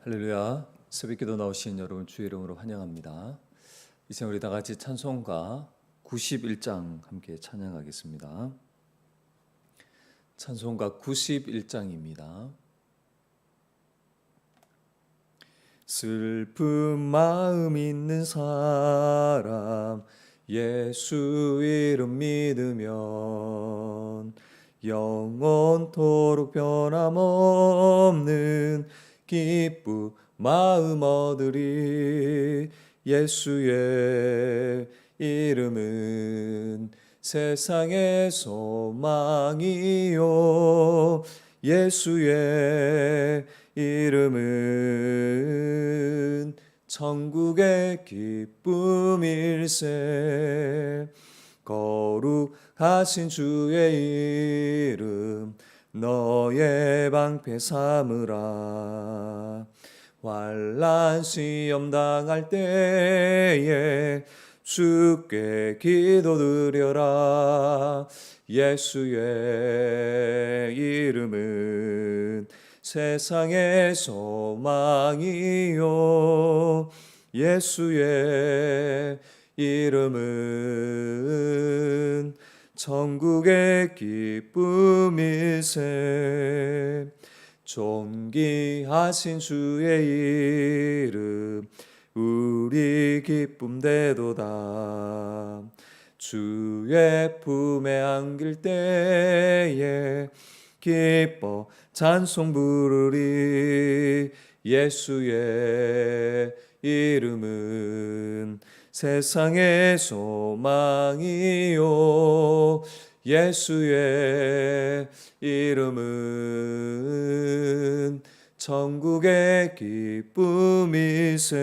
할렐루야. 새벽기도 나오신 여러분 주의 이름으로 환영합니다. 이제 우리 다 같이 찬송가 91장 함께 찬양하겠습니다. 찬송가 91장입니다. 슬픈 마음 있는 사람 예수 이름 믿으면 영원토록 변함없는 기쁨 마음 얻으리. 예수의 이름은 세상의 소망이요 예수의 이름은 천국의 기쁨일세. 거룩하신 주의 이름 너의 방패 삼으라. 환난 시험 당할 때에 주께 기도드려라. 예수의 이름은 세상의 소망이요 예수의 이름은 천국의 기쁨일세. 존귀하신 주의 이름 우리 기쁨 되도다. 주의 품에 안길 때에 기뻐 찬송 부르리. 예수의 이름은 세상의 소망이요 예수의 이름은 천국의 기쁨일세.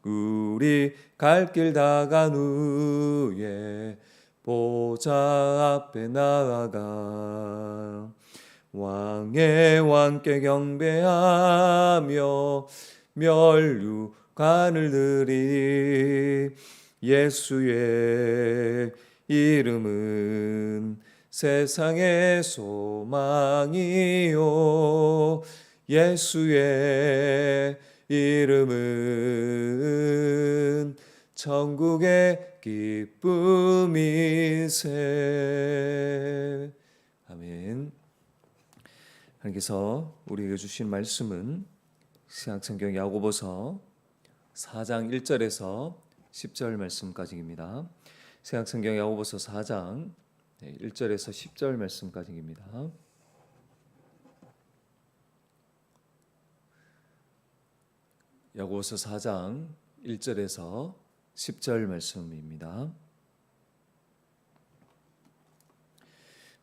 우리 갈 길 다 간 후에 보좌 앞에 나아가 왕의 왕께 경배하며 멸류관을 드리. 예수의 이름은 세상의 소망이요 예수의 이름은 천국의 기쁨일세. 아멘. 하나님께서 우리에게 주신 말씀은 신약성경 야고보서 4장 1절에서 10절 말씀까지입니다. 신약성경 야고보서 4장 1절에서 10절 말씀까지입니다. 야고보서 4장 1절에서 10절 말씀입니다.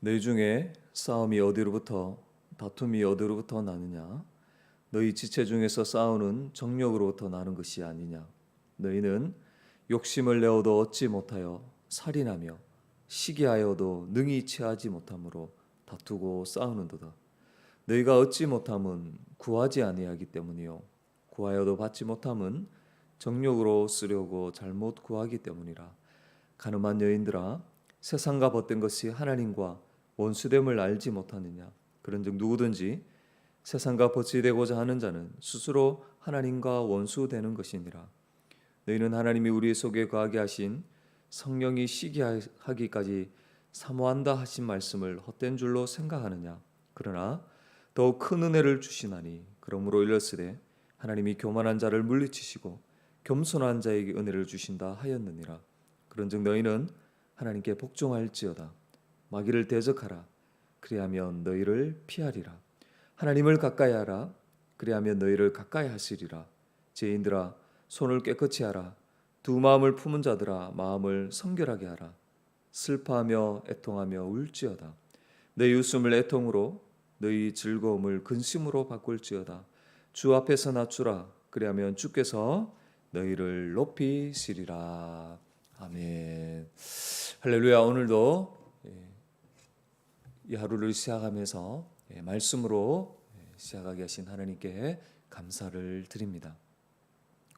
너희 중에 싸움이 어디로부터 다툼이 어디로부터 나느냐? 너희 지체 중에서 싸우는 정욕으로부터 나는 것이 아니냐? 너희는 욕심을 내어도 얻지 못하여 살인하며 시기하여도 능히 취하지 못함으로 다투고 싸우는도다. 너희가 얻지 못함은 구하지 아니하기 때문이요 구하여도 받지 못함은 정욕으로 쓰려고 잘못 구하기 때문이라. 가늠한 여인들아, 세상과 벗된 것이 하나님과 원수됨을 알지 못하느냐? 그런즉 누구든지 세상과 벗이 되고자 하는 자는 스스로 하나님과 원수되는 것이니라. 너희는 하나님이 우리 속에 거하게 하신 성령이 시기하기까지 사모한다 하신 말씀을 헛된 줄로 생각하느냐? 그러나 더욱 큰 은혜를 주시나니 그러므로 일렀으되 하나님이 교만한 자를 물리치시고 겸손한 자에게 은혜를 주신다 하였느니라. 그런즉 너희는 하나님께 복종할지어다. 마귀를 대적하라. 그리하면 너희를 피하리라. 하나님을 가까이 하라. 그리하면 너희를 가까이 하시리라. 죄인들아, 손을 깨끗이 하라. 두 마음을 품은 자들아, 마음을 성결하게 하라. 슬퍼하며 애통하며 울지어다. 너희 웃음을 애통으로 너희 즐거움을 근심으로 바꿀지어다. 주 앞에서 낮추라. 그리하면 주께서 너희를 높이시리라. 아멘. 할렐루야. 오늘도 이 하루를 시작하면서 말씀으로 시작하게 하신 하나님께 감사를 드립니다.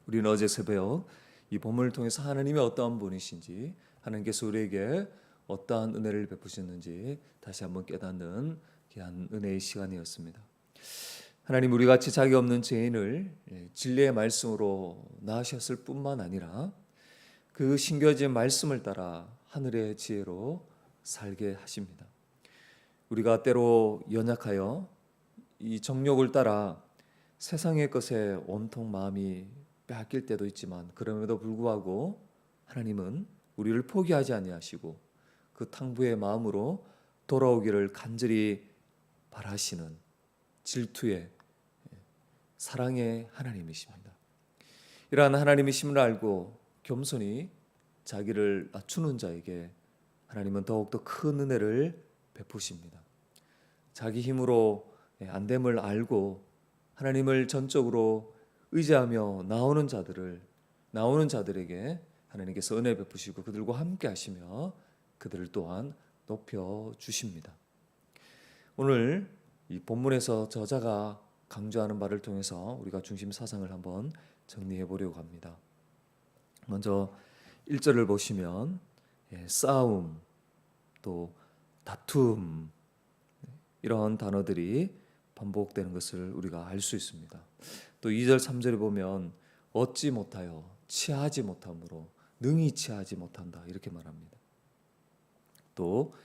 우리는 어제 새벽 이 본문을 통해서 하나님이 어떠한 분이신지, 하나님께서 우리에게 어떠한 은혜를 베푸셨는지 다시 한번 깨닫는 귀한 은혜의 시간이었습니다. 하나님, 우리 같이 자기 없는 죄인을 진리의 말씀으로 낳으셨을 뿐만 아니라 그 신겨진 말씀을 따라 하늘의 지혜로 살게 하십니다. 우리가 때로 연약하여 이 정욕을 따라 세상의 것에 온통 마음이 빼앗길 때도 있지만, 그럼에도 불구하고 하나님은 우리를 포기하지 아니하시고 그 탕부의 마음으로 돌아오기를 간절히 바라시는 질투의 사랑의 하나님이십니다. 이러한 하나님이심을 알고 겸손히 자기를 낮추는 자에게 하나님은 더욱더 큰 은혜를 베푸십니다. 자기 힘으로 안 됨을 알고 하나님을 전적으로 의지하며 나오는 자들에게 하나님께서 은혜 베푸시고 그들과 함께 하시며 그들을 또한 높여 주십니다. 오늘 이 본문에서 저자가 강조하는 바를 통해서 우리가 중심 사상을 한번 정리해 보려고 합니다. 먼저 1절을 보시면 싸움, 또 다툼, 이런 단어들이 반복되는 것을 우리가 알 수 있습니다. 또 2절 3절에 보면 얻지 못하여 취하지 못함으로 능히 취하지 못한다, 이렇게 말합니다. 또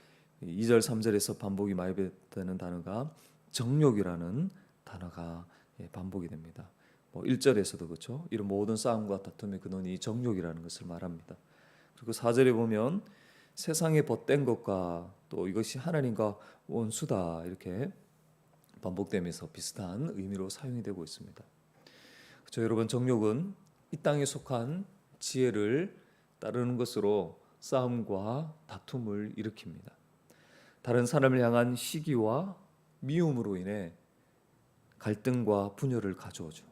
2절 3절에서 반복이 많이 되는 단어가 정욕이라는 단어가 반복이 됩니다. 1절에서도 그렇죠. 이런 모든 싸움과 다툼의 근원이 정욕이라는 것을 말합니다. 그리고 4절에 보면 세상에 벗된 것과 또 이것이 하나님과 원수다, 이렇게 반복되면서 비슷한 의미로 사용이 되고 있습니다. 그렇죠. 여러분, 정욕은 이 땅에 속한 지혜를 따르는 것으로 싸움과 다툼을 일으킵니다. 다른 사람을 향한 시기와 미움으로 인해 갈등과 분열을 가져오죠.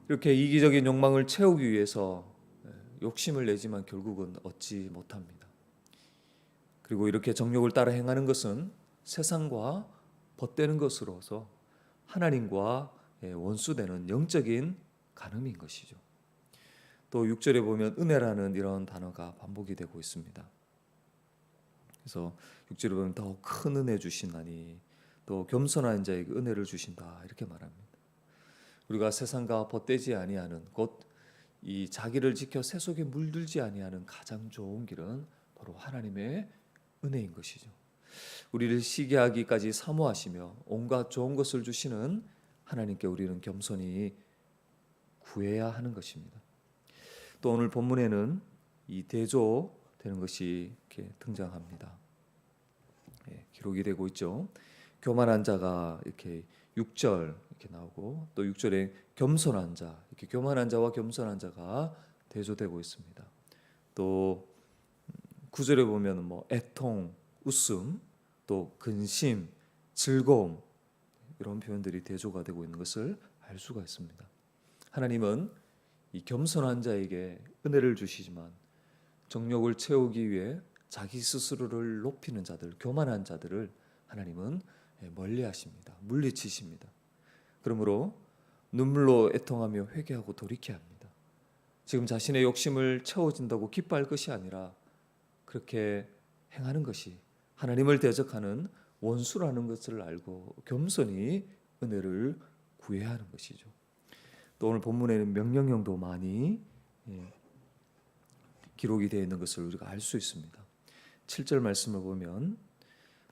이렇게 이기적인 욕망을 채우기 위해서 욕심을 내지만 결국은 얻지 못합니다. 그리고 이렇게 정욕을 따라 행하는 것은 세상과 벗되는 것으로서 하나님과 원수되는 영적인 간음인 것이죠. 또 6절에 보면 은혜라는 이런 단어가 반복이 되고 있습니다. 그래서 6절에 보면 더 큰 은혜 주시나니 또 겸손한 자에게 은혜를 주신다, 이렇게 말합니다. 우리가 세상과 벗되지 아니하는, 곧 이 자기를 지켜 새 속에 물들지 아니하는 가장 좋은 길은 바로 하나님의 은혜인 것이죠. 우리를 시기하기까지 사모하시며 온갖 좋은 것을 주시는 하나님께 우리는 겸손히 구해야 하는 것입니다. 또 오늘 본문에는 이 대조되는 것이 이렇게 등장합니다. 기록이 되고 있죠. 교만한 자가 이렇게 6절 이렇게 나오고, 또 6절에 겸손한 자, 이렇게 교만한 자와 겸손한 자가 대조되고 있습니다. 또 9절에 보면 애통, 웃음, 또 근심, 즐거움, 이런 표현들이 대조가 되고 있는 것을 알 수가 있습니다. 하나님은 이 겸손한 자에게 은혜를 주시지만 정욕을 채우기 위해 자기 스스로를 높이는 자들, 교만한 자들을 하나님은 멀리하십니다. 물리치십니다. 그러므로 눈물로 애통하며 회개하고 돌이켜야 합니다. 지금 자신의 욕심을 채워진다고 기뻐할 것이 아니라 그렇게 행하는 것이 하나님을 대적하는 원수라는 것을 알고 겸손히 은혜를 구해야 하는 것이죠. 또 오늘 본문에는 명령형도 많이 기록이 되어 있는 것을 우리가 알 수 있습니다. 7절 말씀을 보면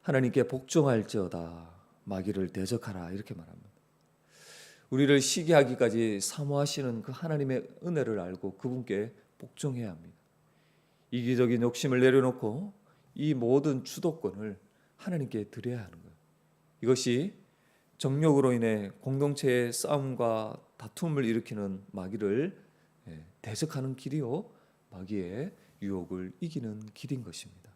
하나님께 복종할지어다 마귀를 대적하라, 이렇게 말합니다. 우리를 시기하기까지 사모하시는 그 하나님의 은혜를 알고 그분께 복종해야 합니다. 이기적인 욕심을 내려놓고 이 모든 주도권을 하나님께 드려야 하는 거예요. 이것이 정욕으로 인해 공동체의 싸움과 다툼을 일으키는 마귀를 대적하는 길이요, 마귀의 유혹을 이기는 길인 것입니다.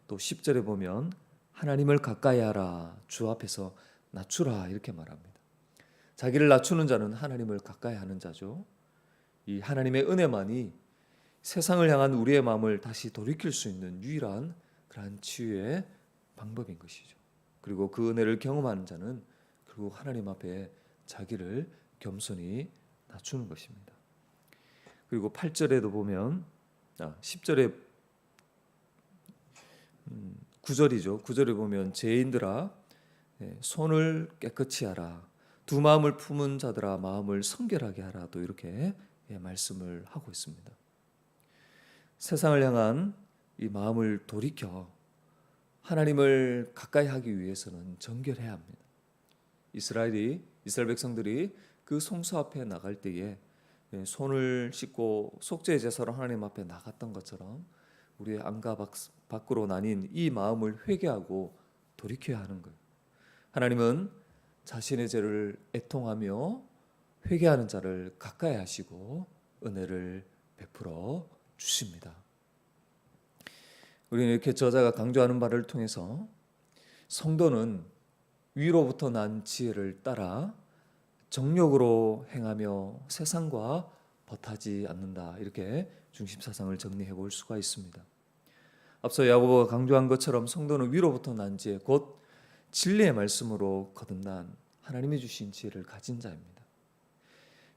또 10절에 보면 하나님을 가까이 하라, 주 앞에서 낮추라, 이렇게 말합니다. 자기를 낮추는 자는 하나님을 가까이 하는 자죠. 이 하나님의 은혜만이 세상을 향한 우리의 마음을 다시 돌이킬 수 있는 유일한 그러한 치유의 방법인 것이죠. 그리고 그 은혜를 경험하는 자는 결국 하나님 앞에 자기를 겸손히 낮추는 것입니다. 그리고 8절에도 보면 10절에 9절이죠. 9절에 보면 죄인들아 손을 깨끗이 하라. 두 마음을 품은 자들아 마음을 성결하게 하라. 또 이렇게 말씀을 하고 있습니다. 세상을 향한 이 마음을 돌이켜 하나님을 가까이 하기 위해서는 정결해야 합니다. 이스라엘 백성들이 그 성소 앞에 나갈 때에 손을 씻고 속죄 제사로 하나님 앞에 나갔던 것처럼 우리의 안과 밖으로 나뉜 이 마음을 회개하고 돌이켜야 하는 거예요. 하나님은 자신의 죄를 애통하며 회개하는 자를 가까이 하시고 은혜를 베풀어 주십니다. 우리는 이렇게 저자가 강조하는 바를 통해서 성도는 위로부터 난 지혜를 따라 정욕으로 행하며 세상과 벗하지 않는다. 이렇게 중심사상을 정리해 볼 수가 있습니다. 앞서 야고보가 강조한 것처럼 성도는 위로부터 난 지혜, 곧 진리의 말씀으로 거듭난 하나님이 주신 지혜를 가진 자입니다.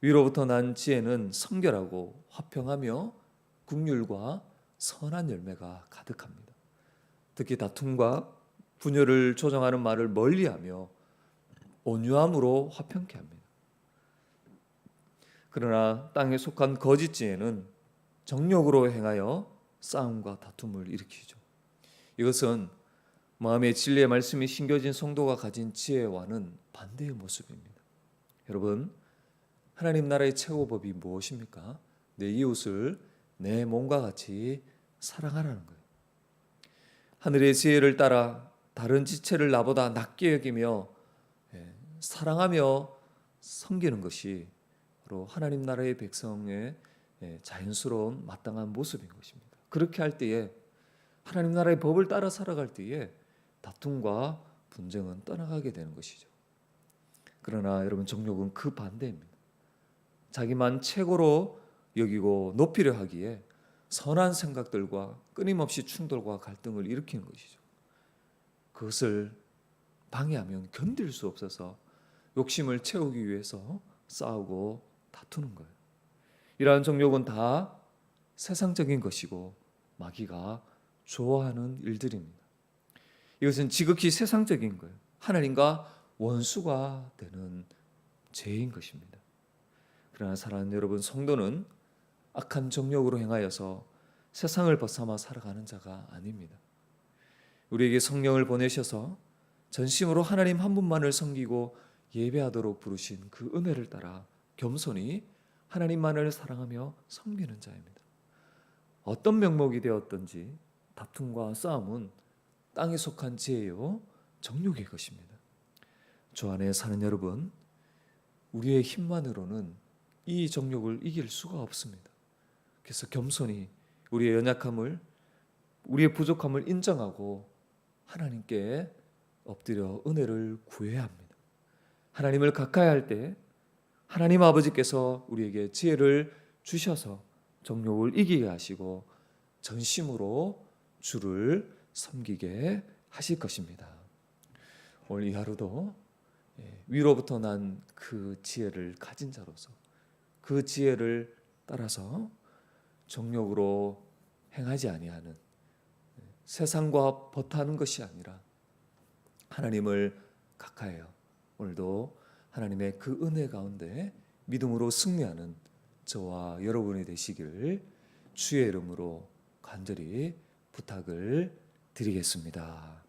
위로부터 난 지혜는 성결하고 화평하며 긍휼과 선한 열매가 가득합니다. 특히 다툼과 분열을 조정하는 말을 멀리하며 온유함으로 화평케 합니다. 그러나 땅에 속한 거짓 지혜는 정욕으로 행하여 싸움과 다툼을 일으키죠. 이것은 마음의 진리의 말씀이 심겨진 성도가 가진 지혜와는 반대의 모습입니다. 여러분, 하나님 나라의 최고법이 무엇입니까? 내 이웃을 내 몸과 같이 사랑하라는 거예요. 하늘의 지혜를 따라 다른 지체를 나보다 낮게 여기며 사랑하며 섬기는 것이 바로 하나님 나라의 백성의 자연스러운 마땅한 모습인 것입니다. 그렇게 할 때에 하나님 나라의 법을 따라 살아갈 때에 다툼과 분쟁은 떠나가게 되는 것이죠. 그러나 여러분, 정욕은 그 반대입니다. 자기만 최고로 여기고 높이려 하기에 선한 생각들과 끊임없이 충돌과 갈등을 일으키는 것이죠. 그것을 방해하면 견딜 수 없어서 욕심을 채우기 위해서 싸우고 다투는 거예요. 이러한 정욕은 다 세상적인 것이고 마귀가 좋아하는 일들입니다. 이것은 지극히 세상적인 거예요. 하나님과 원수가 되는 죄인 것입니다. 그러나 사랑하는 여러분, 성도는 악한 정욕으로 행하여서 세상을 벗삼아 살아가는 자가 아닙니다. 우리에게 성령을 보내셔서 전심으로 하나님 한 분만을 섬기고 예배하도록 부르신 그 은혜를 따라 겸손히 하나님만을 사랑하며 섬기는 자입니다. 어떤 명목이 되었든지 다툼과 싸움은 땅에 속한 죄요 정욕의 것입니다. 주 안에 사는 여러분, 우리의 힘만으로는 이 정욕을 이길 수가 없습니다. 그래서 겸손히 우리의 연약함을, 우리의 부족함을 인정하고 하나님께 엎드려 은혜를 구해야 합니다. 하나님을 가까이 할 때 하나님 아버지께서 우리에게 지혜를 주셔서 정욕을 이기게 하시고 전심으로 주를 섬기게 하실 것입니다. 오늘 이 하루도 위로부터 난 그 지혜를 가진 자로서 그 지혜를 따라서 정욕으로 행하지 아니하는, 세상과 벗하는 것이 아니라 하나님을 가까이해요. 오늘도 하나님의 그 은혜 가운데 믿음으로 승리하는 저와 여러분이 되시기를 주의 이름으로 간절히 부탁을 드리겠습니다.